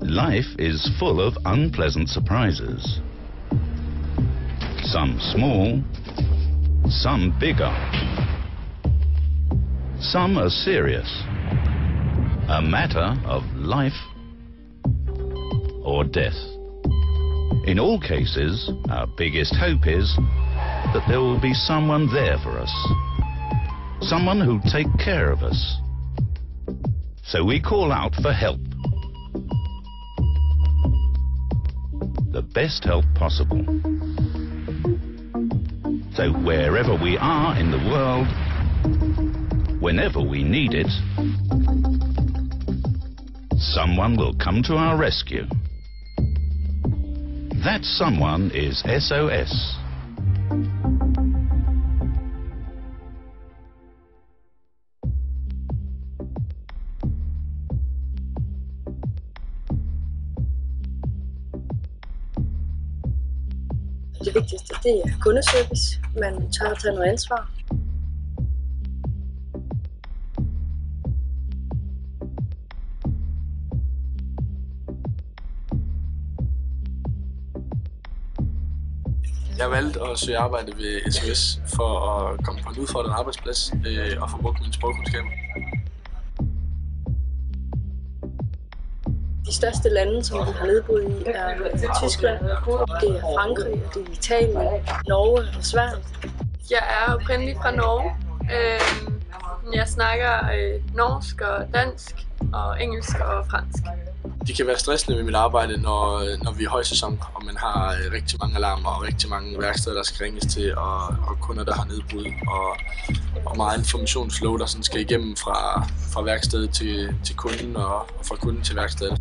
Life is full of unpleasant surprises. Some small, some bigger. Some are serious. A matter of life or death. In all cases, our biggest hope is that there will be someone there for us. Someone who'll take care of us. So we call out for help. The best help possible. So wherever we are in the world, whenever we need it, someone will come to our rescue. That someone is SOS. Det vigtigste, det er kundeservice. Man tør at tage noget ansvar. Jeg valgte at søge arbejde ved SOS for at komme på en udfordrende arbejdsplads og få brugt mine sprogkundskaber. De største lande, som vi har nedbrud i, er Tyskland, det er Frankrig, det er Italien, Norge og Sverige. Jeg er oprindelig fra Norge. Jeg snakker norsk og dansk og engelsk og fransk. Det kan være stressende ved mit arbejde, når vi er højsæson, og man har rigtig mange alarmer og rigtig mange værksteder, der skal ringes til, og kunder, der har nedbrud, og meget informationsflow, der sådan skal igennem fra værkstedet til kunden og fra kunden til værkstedet.